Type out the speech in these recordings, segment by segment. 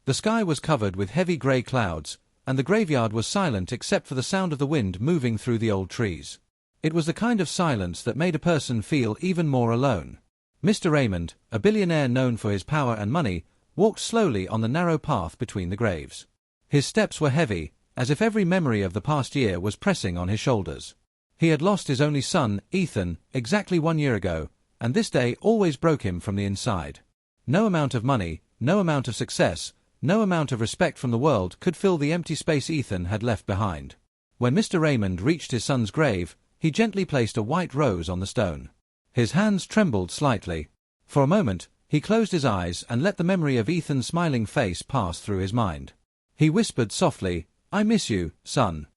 The sky was covered with heavy grey clouds, and the graveyard was silent except for the sound of the wind moving through the old trees. It was the kind of silence that made a person feel even more alone. Mr. Raymond, a billionaire known for his power and money, walked slowly on the narrow path between the graves. His steps were heavy, as if every memory of the past year was pressing on his shoulders. He had lost his only son, Ethan, exactly 1 year ago, and this day always broke him from the inside. No amount of money, no amount of success, no amount of respect from the world could fill the empty space Ethan had left behind. When Mr. Raymond reached his son's grave, he gently placed a white rose on the stone. His hands trembled slightly. For a moment, he closed his eyes and let the memory of Ethan's smiling face pass through his mind. He whispered softly, "I miss you, son."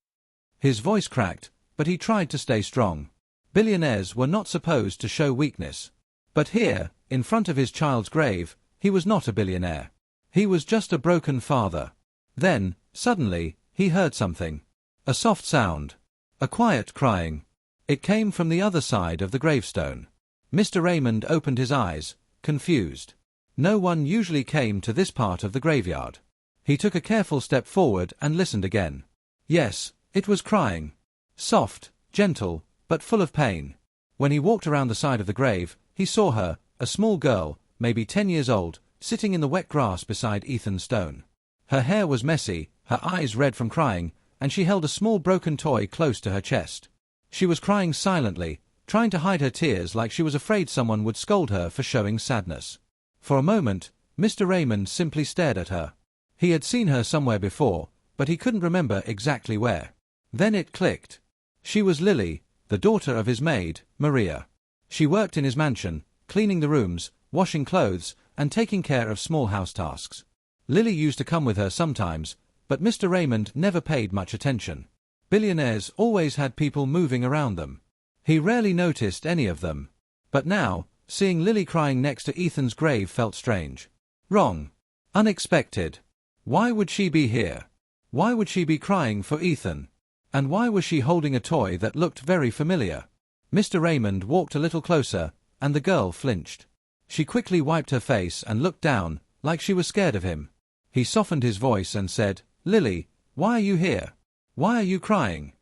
His voice cracked, but he tried to stay strong. Billionaires were not supposed to show weakness. But here, in front of his child's grave, he was not a billionaire. He was just a broken father. Then, suddenly, he heard something. A soft sound. A quiet crying. It came from the other side of the gravestone. Mr. Raymond opened his eyes, confused. No one usually came to this part of the graveyard. He took a careful step forward and listened again. Yes, it was crying. Soft, gentle, but full of pain. When he walked around the side of the grave, he saw her, a small girl, maybe 10 years old, sitting in the wet grass beside Ethan's stone. Her hair was messy, her eyes red from crying, and she held a small broken toy close to her chest. She was crying silently, trying to hide her tears like she was afraid someone would scold her for showing sadness. For a moment, Mr. Raymond simply stared at her. He had seen her somewhere before, but he couldn't remember exactly where. Then it clicked. She was Lily, the daughter of his maid, Maria. She worked in his mansion, cleaning the rooms, washing clothes, and taking care of small house tasks. Lily used to come with her sometimes, but Mr. Raymond never paid much attention. Billionaires always had people moving around them. He rarely noticed any of them. But now, seeing Lily crying next to Ethan's grave felt strange. Wrong. Unexpected. Why would she be here? Why would she be crying for Ethan? And why was she holding a toy that looked very familiar? Mr. Raymond walked a little closer, and the girl flinched. She quickly wiped her face and looked down, like she was scared of him. He softened his voice and said, "Lily, why are you here? Why are you crying?"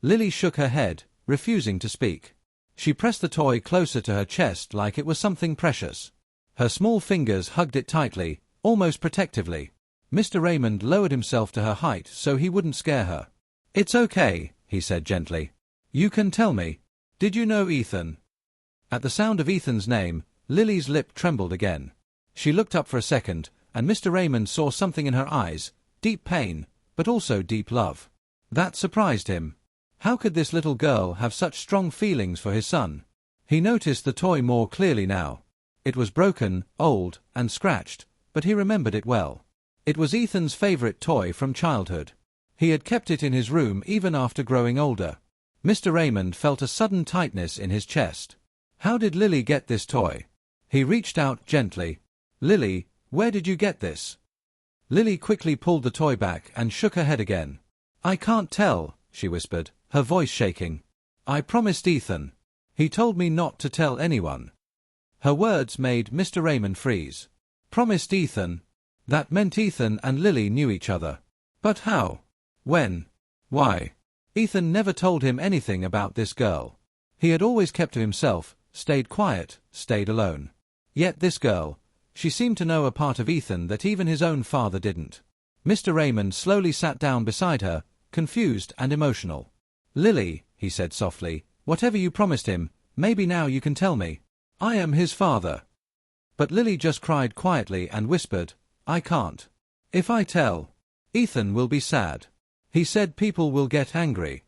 Lily shook her head, refusing to speak. She pressed the toy closer to her chest like it was something precious. Her small fingers hugged it tightly, almost protectively. Mr. Raymond lowered himself to her height so he wouldn't scare her. "It's okay," he said gently. "You can tell me. Did you know Ethan?" At the sound of Ethan's name, Lily's lip trembled again. She looked up for a second, and Mr. Raymond saw something in her eyes, deep pain, but also deep love. That surprised him. How could this little girl have such strong feelings for his son? He noticed the toy more clearly now. It was broken, old, and scratched, but he remembered it well. It was Ethan's favorite toy from childhood. He had kept it in his room even after growing older. Mr. Raymond felt a sudden tightness in his chest. How did Lily get this toy? He reached out gently. "Lily, where did you get this?" Lily quickly pulled the toy back and shook her head again. "I can't tell," she whispered, her voice shaking. "I promised Ethan. He told me not to tell anyone." Her words made Mr. Raymond freeze. Promised Ethan? That meant Ethan and Lily knew each other. But how? When? Why? Ethan never told him anything about this girl. He had always kept to himself, stayed quiet, stayed alone. Yet this girl, she seemed to know a part of Ethan that even his own father didn't. Mr. Raymond slowly sat down beside her, confused and emotional. "Lily," he said softly, "whatever you promised him, maybe now you can tell me. I am his father." But Lily just cried quietly and whispered, "I can't. If I tell, Ethan will be sad. He said people will get angry."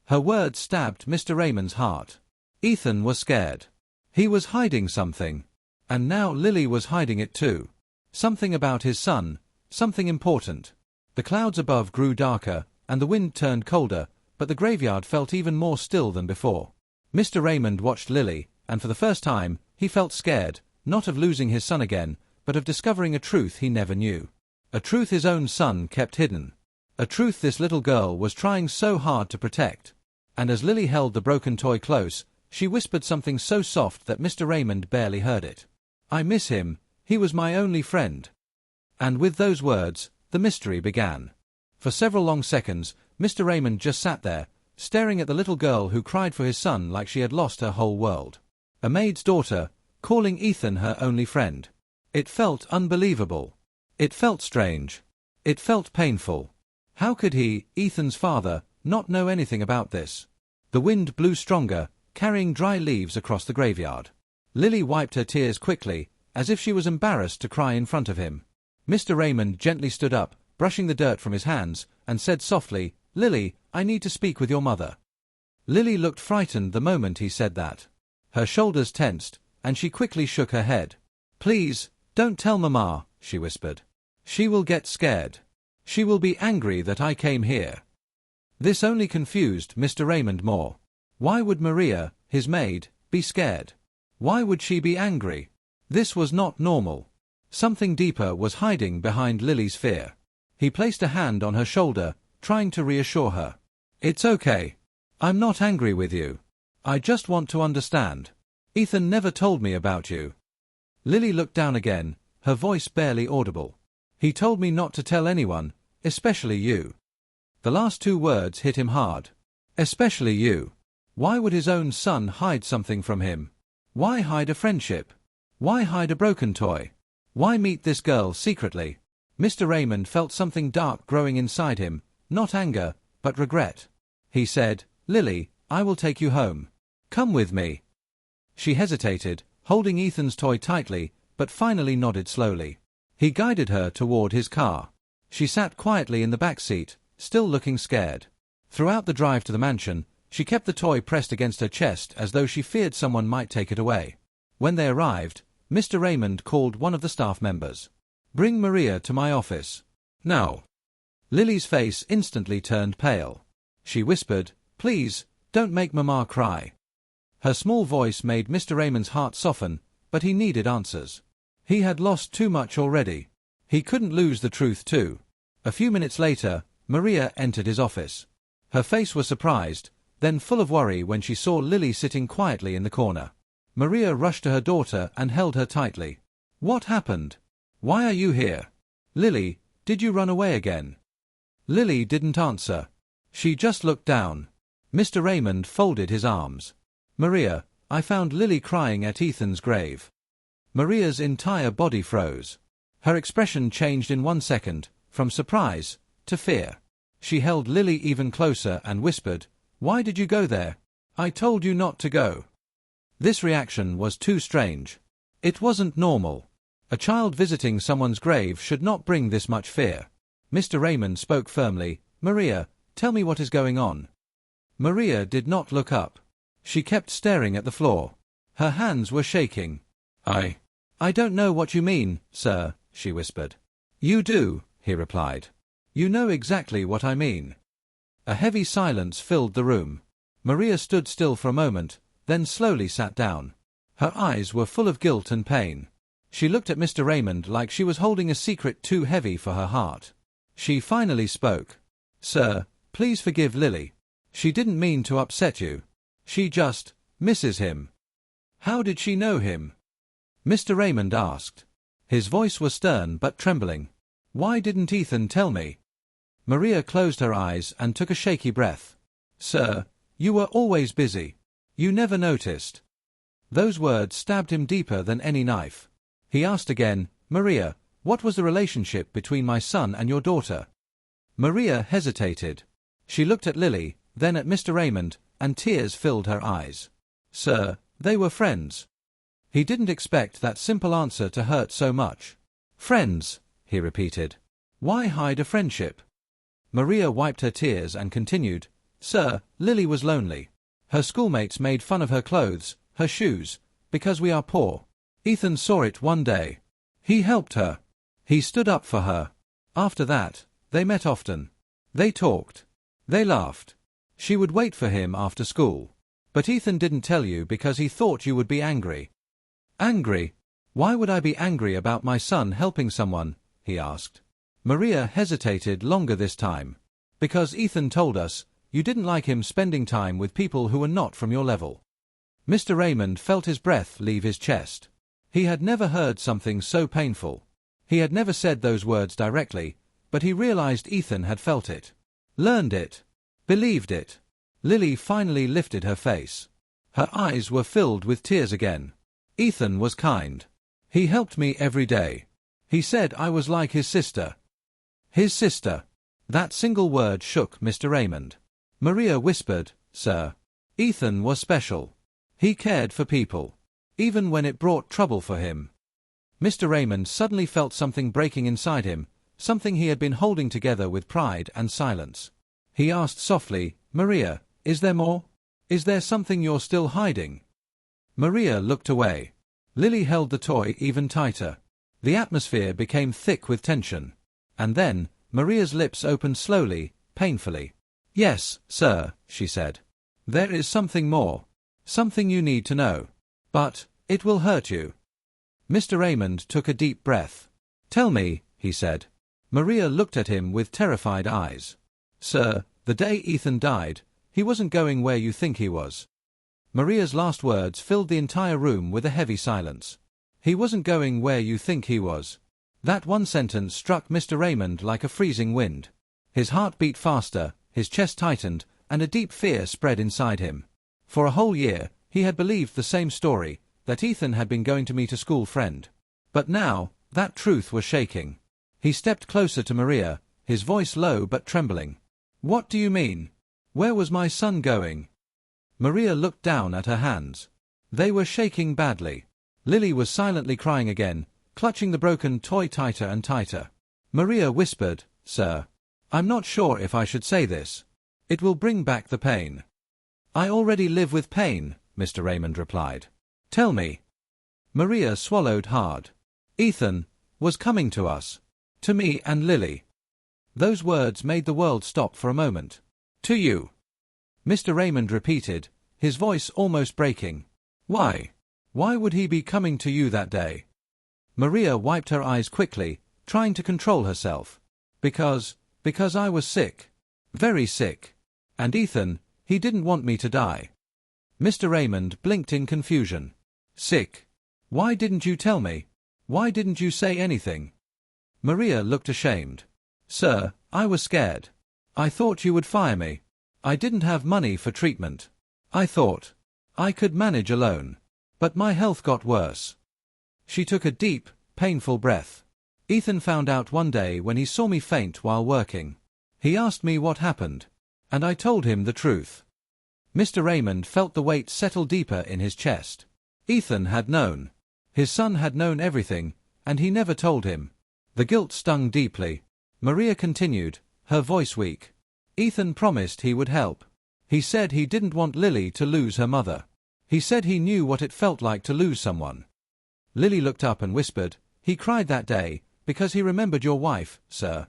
Her words stabbed Mr. Raymond's heart. Ethan was scared. He was hiding something. And now Lily was hiding it too. Something about his son, something important. The clouds above grew darker, and the wind turned colder, but the graveyard felt even more still than before. Mr. Raymond watched Lily, and for the first time, he felt scared, not of losing his son again, but of discovering a truth he never knew. A truth his own son kept hidden. A truth this little girl was trying so hard to protect. And as Lily held the broken toy close, she whispered something so soft that Mr. Raymond barely heard it. "I miss him. He was my only friend." And with those words, the mystery began. For several long seconds, Mr. Raymond just sat there, staring at the little girl who cried for his son like she had lost her whole world. A maid's daughter, calling Ethan her only friend. It felt unbelievable. It felt strange. It felt painful. How could he, Ethan's father, not know anything about this? The wind blew stronger, carrying dry leaves across the graveyard. Lily wiped her tears quickly, as if she was embarrassed to cry in front of him. Mr. Raymond gently stood up, brushing the dirt from his hands, and said softly, "Lily, I need to speak with your mother." Lily looked frightened the moment he said that. Her shoulders tensed, and she quickly shook her head. "Please, don't tell Mama," she whispered. "She will get scared. She will be angry that I came here." This only confused Mr. Raymond more. Why would Maria, his maid, be scared? Why would she be angry? This was not normal. Something deeper was hiding behind Lily's fear. He placed a hand on her shoulder, trying to reassure her. "It's okay. I'm not angry with you. I just want to understand. Ethan never told me about you." Lily looked down again, her voice barely audible. "He told me not to tell anyone, especially you." The last two words hit him hard. Especially you. Why would his own son hide something from him? Why hide a friendship? Why hide a broken toy? Why meet this girl secretly? Mr. Raymond felt something dark growing inside him, not anger, but regret. He said, "Lily, I will take you home. Come with me." She hesitated, holding Ethan's toy tightly, but finally nodded slowly. He guided her toward his car. She sat quietly in the back seat, still looking scared. Throughout the drive to the mansion, she kept the toy pressed against her chest as though she feared someone might take it away. When they arrived, Mr. Raymond called one of the staff members. "Bring Maria to my office. Now." Lily's face instantly turned pale. She whispered, "Please, don't make Mama cry." Her small voice made Mr. Raymond's heart soften, but he needed answers. He had lost too much already. He couldn't lose the truth too. A few minutes later, Maria entered his office. Her face was surprised, then full of worry when she saw Lily sitting quietly in the corner. Maria rushed to her daughter and held her tightly. "What happened? Why are you here? Lily, did you run away again?" Lily didn't answer. She just looked down. Mr. Raymond folded his arms. "Maria, I found Lily crying at Ethan's grave." Maria's entire body froze. Her expression changed in 1 second, from surprise to fear. She held Lily even closer and whispered, "Why did you go there? I told you not to go." This reaction was too strange. It wasn't normal. A child visiting someone's grave should not bring this much fear. Mr. Raymond spoke firmly, "Maria, tell me what is going on." Maria did not look up. She kept staring at the floor. Her hands were shaking. I don't know what you mean, sir," she whispered. "You do," he replied. "You know exactly what I mean." A heavy silence filled the room. Maria stood still for a moment, then slowly sat down. Her eyes were full of guilt and pain. She looked at Mr. Raymond like she was holding a secret too heavy for her heart. She finally spoke. "Sir, please forgive Lily. She didn't mean to upset you. She just misses him." "How did she know him?" Mr. Raymond asked. His voice was stern but trembling. "Why didn't Ethan tell me?" Maria closed her eyes and took a shaky breath. "Sir, you were always busy. You never noticed." Those words stabbed him deeper than any knife. He asked again, "Maria, what was the relationship between my son and your daughter?" Maria hesitated. She looked at Lily, then at Mr. Raymond, and tears filled her eyes. "Sir, they were friends." He didn't expect that simple answer to hurt so much. "Friends," he repeated. "Why hide a friendship?" Maria wiped her tears and continued, "Sir, Lily was lonely. Her schoolmates made fun of her clothes, her shoes, because we are poor. Ethan saw it one day. He helped her. He stood up for her. After that, they met often. They talked. They laughed. She would wait for him after school. But Ethan didn't tell you because he thought you would be angry." "Angry? Why would I be angry about my son helping someone?" he asked. Maria hesitated longer this time. "Because Ethan told us, you didn't like him spending time with people who were not from your level." Mr. Raymond felt his breath leave his chest. He had never heard something so painful. He had never said those words directly, but he realized Ethan had felt it. Learned it. Believed it. Lily finally lifted her face. Her eyes were filled with tears again. Ethan was kind. He helped me every day. He said I was like his sister. His sister. That single word shook Mr. Raymond. Maria whispered, "Sir. Ethan was special. He cared for people. Even when it brought trouble for him." Mr. Raymond suddenly felt something breaking inside him, something he had been holding together with pride and silence. He asked softly, "Maria, is there more? Is there something you're still hiding?" Maria looked away. Lily held the toy even tighter. The atmosphere became thick with tension. And then, Maria's lips opened slowly, painfully. "Yes, sir," she said. "There is something more. Something you need to know. But it will hurt you." Mr. Raymond took a deep breath. "Tell me," he said. Maria looked at him with terrified eyes. "Sir, the day Ethan died, he wasn't going where you think he was." Maria's last words filled the entire room with a heavy silence. "He wasn't going where you think he was." That one sentence struck Mr. Raymond like a freezing wind. His heart beat faster, his chest tightened, and a deep fear spread inside him. For a whole year, he had believed the same story, that Ethan had been going to meet a school friend. But now, that truth was shaking. He stepped closer to Maria, his voice low but trembling. "What do you mean? Where was my son going?" Maria looked down at her hands. They were shaking badly. Lily was silently crying again, clutching the broken toy tighter and tighter. Maria whispered, "Sir, I'm not sure if I should say this. It will bring back the pain." "I already live with pain," Mr. Raymond replied. "Tell me." Maria swallowed hard. "Ethan was coming to us. To me and Lily." Those words made the world stop for a moment. "To you?" Mr. Raymond repeated, his voice almost breaking. "Why? Why would he be coming to you that day?" Maria wiped her eyes quickly, trying to control herself. Because I was sick. Very sick. And Ethan, he didn't want me to die." Mr. Raymond blinked in confusion. "Sick? Why didn't you tell me? Why didn't you say anything?" Maria looked ashamed. "Sir, I was scared. I thought you would fire me. I didn't have money for treatment. I thought I could manage alone. But my health got worse." She took a deep, painful breath. "Ethan found out one day when he saw me faint while working. He asked me what happened. And I told him the truth." Mr. Raymond felt the weight settle deeper in his chest. Ethan had known. His son had known everything, and he never told him. The guilt stung deeply. Maria continued, her voice weak. "Ethan promised he would help. He said he didn't want Lily to lose her mother. He said he knew what it felt like to lose someone." Lily looked up and whispered, "He cried that day, because he remembered your wife, sir."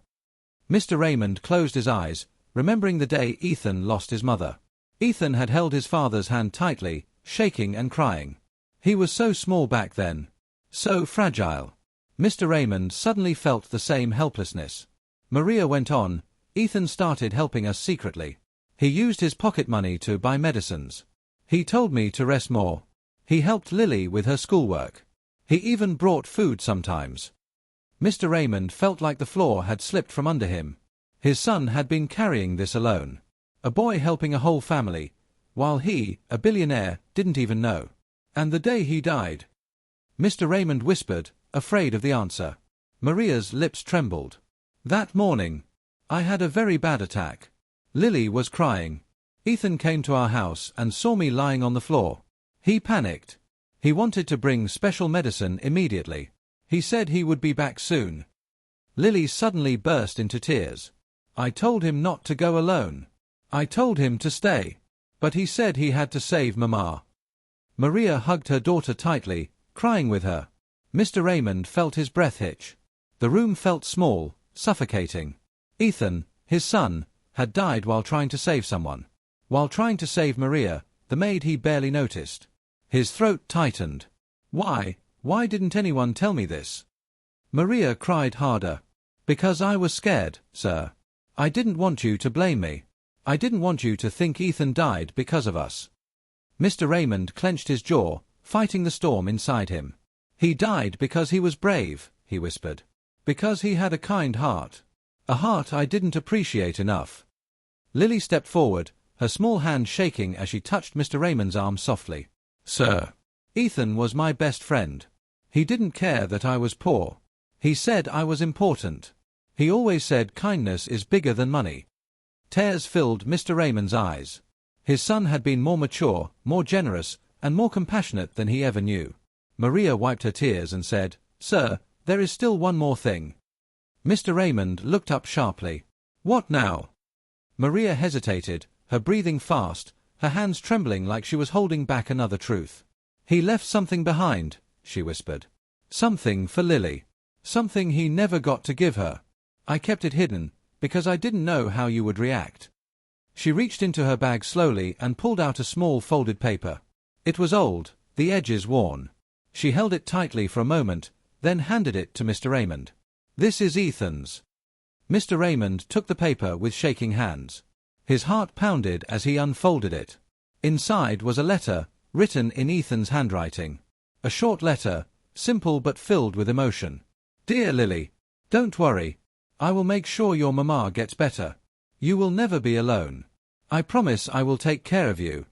Mr. Raymond closed his eyes, remembering the day Ethan lost his mother. Ethan had held his father's hand tightly, shaking and crying. He was so small back then. So fragile. Mr. Raymond suddenly felt the same helplessness. Maria went on, "Ethan started helping us secretly. He used his pocket money to buy medicines. He told me to rest more. He helped Lily with her schoolwork. He even brought food sometimes." Mr. Raymond felt like the floor had slipped from under him. His son had been carrying this alone. A boy helping a whole family, while he, a billionaire, didn't even know. And the day he died. Mr. Raymond whispered, afraid of the answer. Maria's lips trembled. "That morning, I had a very bad attack. Lily was crying. Ethan came to our house and saw me lying on the floor. He panicked. He wanted to bring special medicine immediately. He said he would be back soon." Lily suddenly burst into tears. "I told him not to go alone. I told him to stay. But he said he had to save Mama." Maria hugged her daughter tightly, crying with her. Mr. Raymond felt his breath hitch. The room felt small, suffocating. Ethan, his son, had died while trying to save someone. While trying to save Maria, the maid he barely noticed. His throat tightened. Why didn't anyone tell me this?" Maria cried harder. "Because I was scared, sir. I didn't want you to blame me. I didn't want you to think Ethan died because of us." Mr. Raymond clenched his jaw, fighting the storm inside him. "He died because he was brave," he whispered. Because he had a kind heart. A heart I didn't appreciate enough. Lily stepped forward, her small hand shaking as she touched Mr. Raymond's arm softly. Sir. Ethan was my best friend. He didn't care that I was poor. He said I was important. He always said kindness is bigger than money. Tears filled Mr. Raymond's eyes. His son had been more mature, more generous, and more compassionate than he ever knew. Maria wiped her tears and said, Sir, there is still one more thing. Mr. Raymond looked up sharply. What now? Maria hesitated, her breathing fast, her hands trembling like she was holding back another truth. He left something behind, she whispered. Something for Lily. Something he never got to give her. I kept it hidden, because I didn't know how you would react. She reached into her bag slowly and pulled out a small folded paper. It was old, the edges worn. She held it tightly for a moment, then handed it to Mr. Raymond. This is Ethan's. Mr. Raymond took the paper with shaking hands. His heart pounded as he unfolded it. Inside was a letter, written in Ethan's handwriting. A short letter, simple but filled with emotion. Dear Lily, don't worry. I will make sure your mama gets better. You will never be alone. I promise I will take care of you.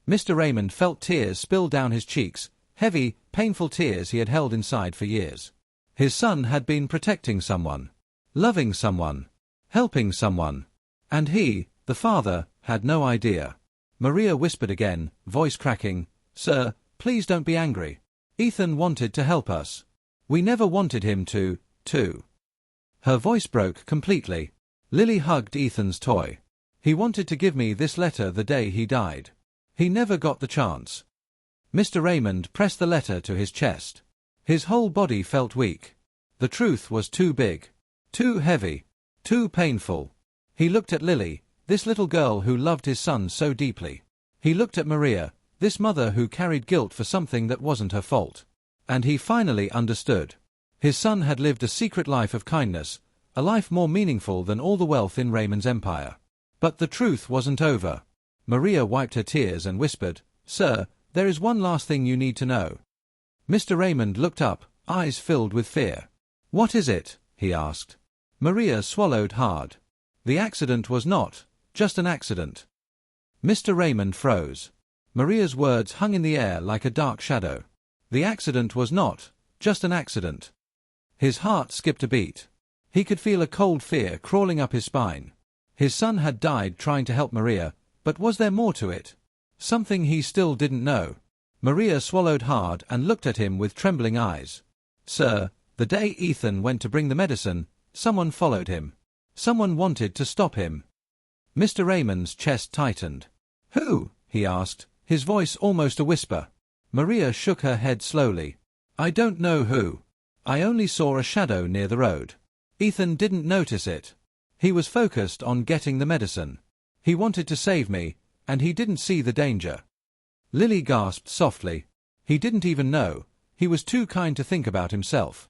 Mr. Raymond felt tears spill down his cheeks, heavy, painful tears he had held inside for years. His son had been protecting someone, loving someone, helping someone. And he, the father, had no idea. Maria whispered again, voice cracking, Sir, please don't be angry. Ethan wanted to help us. We never wanted him to. Her voice broke completely. Lily hugged Ethan's toy. He wanted to give me this letter the day he died. He never got the chance. Mr. Raymond pressed the letter to his chest. His whole body felt weak. The truth was too big, too heavy, too painful. He looked at Lily, this little girl who loved his son so deeply. He looked at Maria, this mother who carried guilt for something that wasn't her fault. And he finally understood. His son had lived a secret life of kindness, a life more meaningful than all the wealth in Raymond's empire. But the truth wasn't over. Maria wiped her tears and whispered, Sir, there is one last thing you need to know. Mr. Raymond looked up, eyes filled with fear. What is it? He asked. Maria swallowed hard. The accident was not just an accident. Mr. Raymond froze. Maria's words hung in the air like a dark shadow. The accident was not just an accident. His heart skipped a beat. He could feel a cold fear crawling up his spine. His son had died trying to help Maria, but was there more to it? Something he still didn't know. Maria swallowed hard and looked at him with trembling eyes. Sir, the day Ethan went to bring the medicine, someone followed him. Someone wanted to stop him. Mr. Raymond's chest tightened. Who? He asked, his voice almost a whisper. Maria shook her head slowly. I don't know who. I only saw a shadow near the road. Ethan didn't notice it. He was focused on getting the medicine. He wanted to save me, and he didn't see the danger. Lily gasped softly. He didn't even know. He was too kind to think about himself.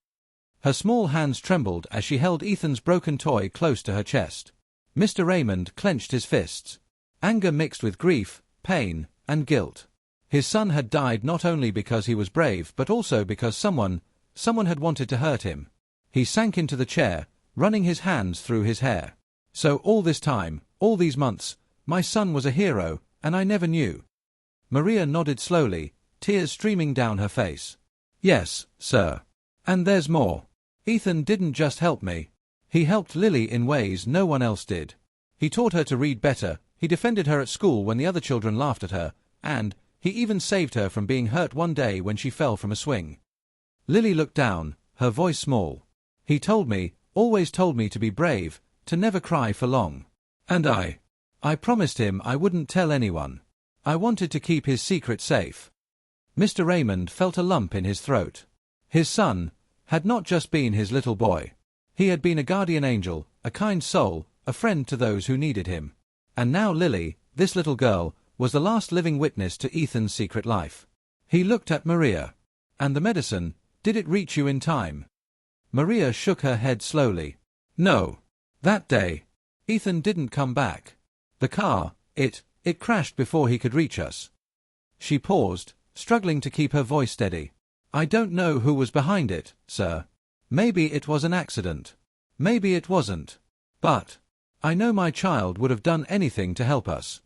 Her small hands trembled as she held Ethan's broken toy close to her chest. Mr. Raymond clenched his fists. Anger mixed with grief, pain, and guilt. His son had died not only because he was brave but also because someone had wanted to hurt him. He sank into the chair, running his hands through his hair. So all this time, all these months, my son was a hero, and I never knew. Maria nodded slowly, tears streaming down her face. Yes, sir. And there's more. Ethan didn't just help me. He helped Lily in ways no one else did. He taught her to read better, he defended her at school when the other children laughed at her, and he even saved her from being hurt one day when she fell from a swing. Lily looked down, her voice small. He told me, always told me to be brave, to never cry for long. And I promised him I wouldn't tell anyone. I wanted to keep his secret safe. Mr. Raymond felt a lump in his throat. His son had not just been his little boy. He had been a guardian angel, a kind soul, a friend to those who needed him. And now Lily, this little girl, was the last living witness to Ethan's secret life. He looked at Maria. And the medicine, did it reach you in time? Maria shook her head slowly. No. That day, Ethan didn't come back. The car, it crashed before he could reach us. She paused, struggling to keep her voice steady. I don't know who was behind it, sir. Maybe it was an accident. Maybe it wasn't. But I know my child would have done anything to help us."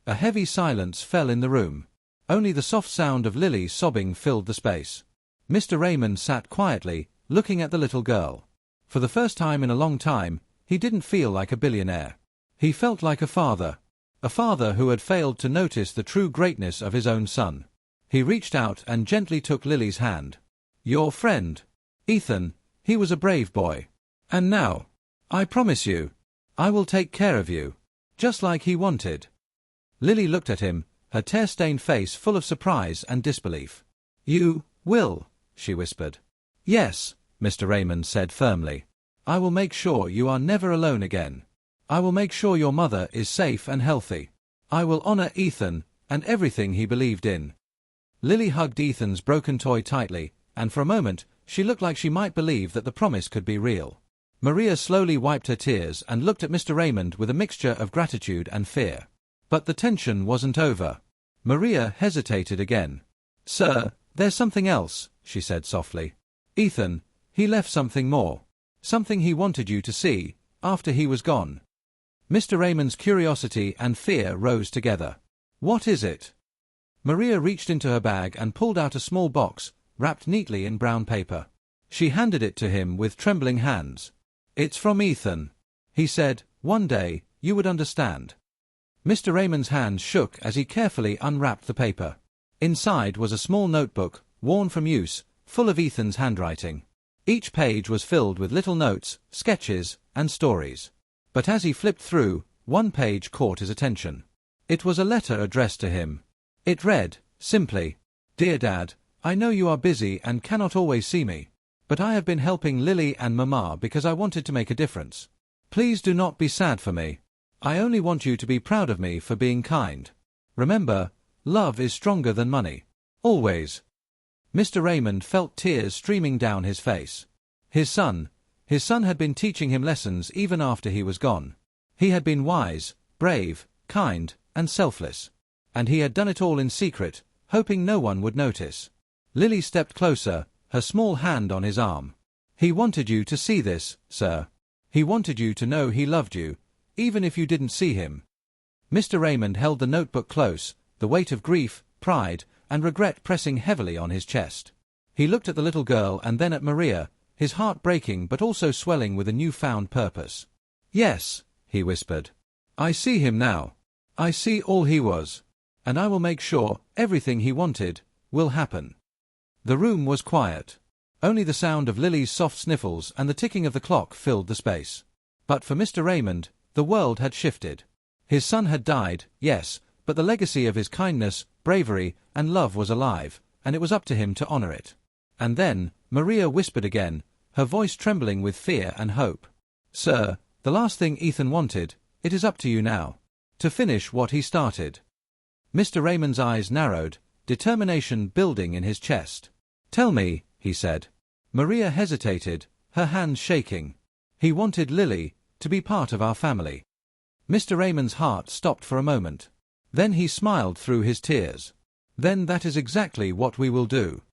A heavy silence fell in the room. Only the soft sound of Lily sobbing filled the space. Mr. Raymond sat quietly, looking at the little girl. For the first time in a long time, he didn't feel like a billionaire. He felt like a father who had failed to notice the true greatness of his own son. He reached out and gently took Lily's hand. "Your friend, Ethan, he was a brave boy. And now, I promise you, I will take care of you, just like he wanted." Lily looked at him, her tear-stained face full of surprise and disbelief. "You will," she whispered. "Yes," Mr. Raymond said firmly. "I will make sure you are never alone again. I will make sure your mother is safe and healthy. I will honor Ethan and everything he believed in." Lily hugged Ethan's broken toy tightly, and for a moment, she looked like she might believe that the promise could be real. Maria slowly wiped her tears and looked at Mr. Raymond with a mixture of gratitude and fear. But the tension wasn't over. Maria hesitated again. "Sir, there's something else," she said softly. "Ethan, he left something more. Something he wanted you to see, after he was gone." Mr. Raymond's curiosity and fear rose together. "What is it?" Maria reached into her bag and pulled out a small box, wrapped neatly in brown paper. She handed it to him with trembling hands. "It's from Ethan. He said, one day, you would understand." Mr. Raymond's hands shook as he carefully unwrapped the paper. Inside was a small notebook, worn from use, full of Ethan's handwriting. Each page was filled with little notes, sketches, and stories. But as he flipped through, one page caught his attention. It was a letter addressed to him. It read, simply, "Dear Dad, I know you are busy and cannot always see me, but I have been helping Lily and Mama because I wanted to make a difference. Please do not be sad for me. I only want you to be proud of me for being kind. Remember, love is stronger than money. Always." Mr. Raymond felt tears streaming down his face. His son had been teaching him lessons even after he was gone. He had been wise, brave, kind, and selfless. And he had done it all in secret, hoping no one would notice. Lily stepped closer, her small hand on his arm. "He wanted you to see this, sir. He wanted you to know he loved you, even if you didn't see him." Mr. Raymond held the notebook close, the weight of grief, pride, and regret pressing heavily on his chest. He looked at the little girl and then at Maria, his heart breaking but also swelling with a newfound purpose. "Yes," he whispered. "I see him now. I see all he was. And I will make sure everything he wanted will happen." The room was quiet. Only the sound of Lily's soft sniffles and the ticking of the clock filled the space. But for Mr. Raymond, the world had shifted. His son had died, yes, but the legacy of his kindness, bravery, and love was alive, and it was up to him to honor it. And then, Maria whispered again, her voice trembling with fear and hope. "Sir, the last thing Ethan wanted, it is up to you now. To finish what he started." Mr. Raymond's eyes narrowed, determination building in his chest. "Tell me," he said. Maria hesitated, her hands shaking. "He wanted Lily to be part of our family." Mr. Raymond's heart stopped for a moment. Then he smiled through his tears. "Then that is exactly what we will do."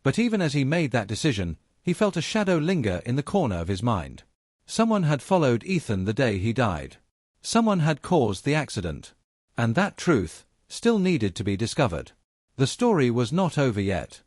But even as he made that decision, he felt a shadow linger in the corner of his mind. Someone had followed Ethan the day he died. Someone had caused the accident. And that truth still needed to be discovered. The story was not over yet.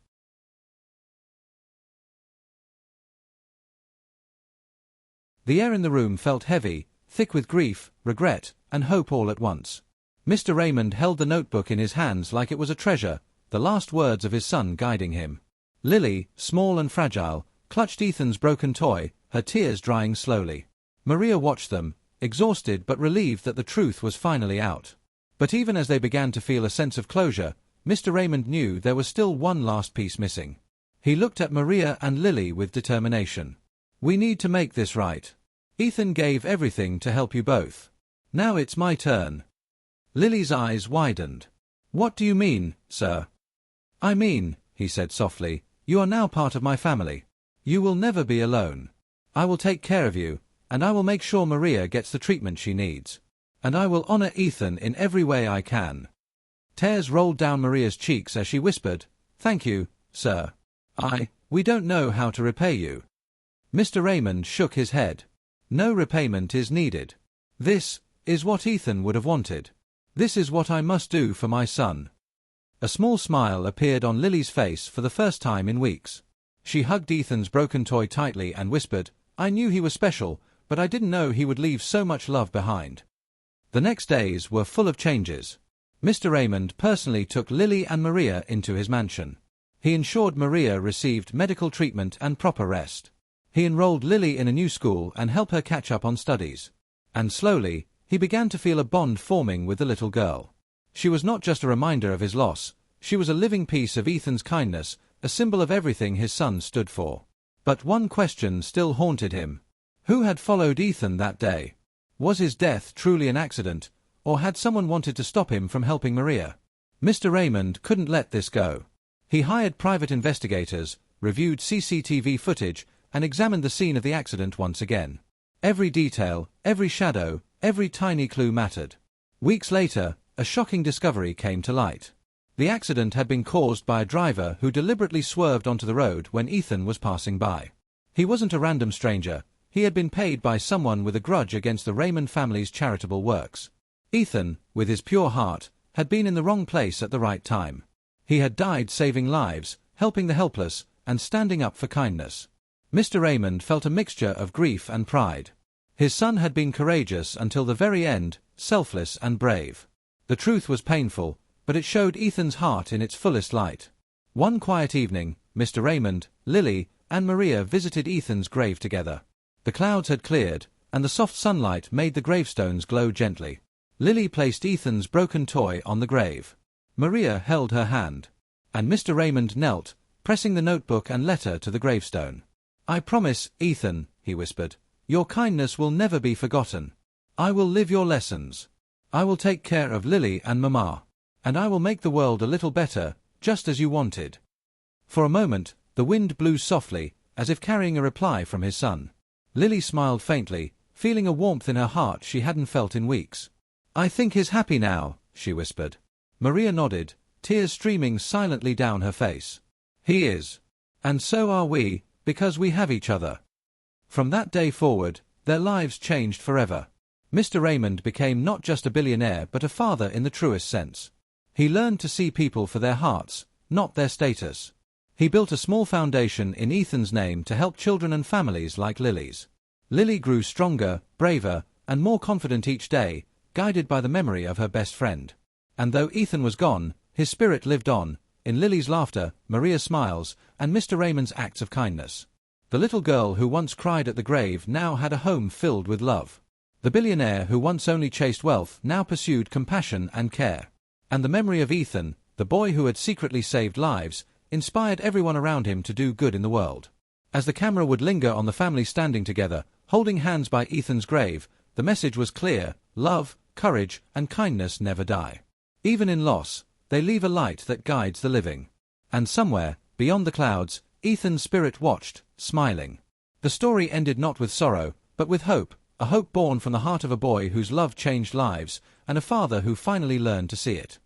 The air in the room felt heavy, thick with grief, regret, and hope all at once. Mr. Raymond held the notebook in his hands like it was a treasure, the last words of his son guiding him. Lily, small and fragile, clutched Ethan's broken toy, her tears drying slowly. Maria watched them, exhausted but relieved that the truth was finally out. But even as they began to feel a sense of closure, Mr. Raymond knew there was still one last piece missing. He looked at Maria and Lily with determination. "We need to make this right. Ethan gave everything to help you both. Now it's my turn." Lily's eyes widened. "What do you mean, sir?" "I mean," he said softly, "you are now part of my family. You will never be alone. I will take care of you, and I will make sure Maria gets the treatment she needs. And I will honor Ethan in every way I can." Tears rolled down Maria's cheeks as she whispered, "Thank you, sir. We don't know how to repay you." Mr. Raymond shook his head. No repayment is needed. This is what Ethan would have wanted. This is what I must do for my son. A small smile appeared on Lily's face for the first time in weeks. She hugged Ethan's broken toy tightly and whispered, "I knew he was special, but I didn't know he would leave so much love behind." The next days were full of changes. Mr. Raymond personally took Lily and Maria into his mansion. He ensured Maria received medical treatment and proper rest. He enrolled Lily in a new school and helped her catch up on studies. And slowly, he began to feel a bond forming with the little girl. She was not just a reminder of his loss, she was a living piece of Ethan's kindness, a symbol of everything his son stood for. But one question still haunted him. Who had followed Ethan that day? Was his death truly an accident, or had someone wanted to stop him from helping Maria? Mr. Raymond couldn't let this go. He hired private investigators, reviewed CCTV footage, and examined the scene of the accident once again. Every detail, every shadow, every tiny clue mattered. Weeks later, a shocking discovery came to light. The accident had been caused by a driver who deliberately swerved onto the road when Ethan was passing by. He wasn't a random stranger. He had been paid by someone with a grudge against the Raymond family's charitable works. Ethan, with his pure heart, had been in the wrong place at the right time. He had died saving lives, helping the helpless, and standing up for kindness. Mr. Raymond felt a mixture of grief and pride. His son had been courageous until the very end, selfless and brave. The truth was painful, but it showed Ethan's heart in its fullest light. One quiet evening, Mr. Raymond, Lily, and Maria visited Ethan's grave together. The clouds had cleared, and the soft sunlight made the gravestones glow gently. Lily placed Ethan's broken toy on the grave. Maria held her hand. And Mr. Raymond knelt, pressing the notebook and letter to the gravestone. "I promise, Ethan," he whispered, "your kindness will never be forgotten. I will live your lessons. I will take care of Lily and Mama. And I will make the world a little better, just as you wanted." For a moment, the wind blew softly, as if carrying a reply from his son. Lily smiled faintly, feeling a warmth in her heart she hadn't felt in weeks. "I think he's happy now," she whispered. Maria nodded, tears streaming silently down her face. "He is. And so are we, because we have each other." From that day forward, their lives changed forever. Mr. Raymond became not just a billionaire but a father in the truest sense. He learned to see people for their hearts, not their status. He built a small foundation in Ethan's name to help children and families like Lily's. Lily grew stronger, braver, and more confident each day, guided by the memory of her best friend. And though Ethan was gone, his spirit lived on, in Lily's laughter, Maria's smiles, and Mr. Raymond's acts of kindness. The little girl who once cried at the grave now had a home filled with love. The billionaire who once only chased wealth now pursued compassion and care. And the memory of Ethan, the boy who had secretly saved lives, inspired everyone around him to do good in the world. As the camera would linger on the family standing together, holding hands by Ethan's grave, the message was clear: love, courage, and kindness never die. Even in loss, they leave a light that guides the living. And somewhere, beyond the clouds, Ethan's spirit watched, smiling. The story ended not with sorrow, but with hope, a hope born from the heart of a boy whose love changed lives, and a father who finally learned to see it.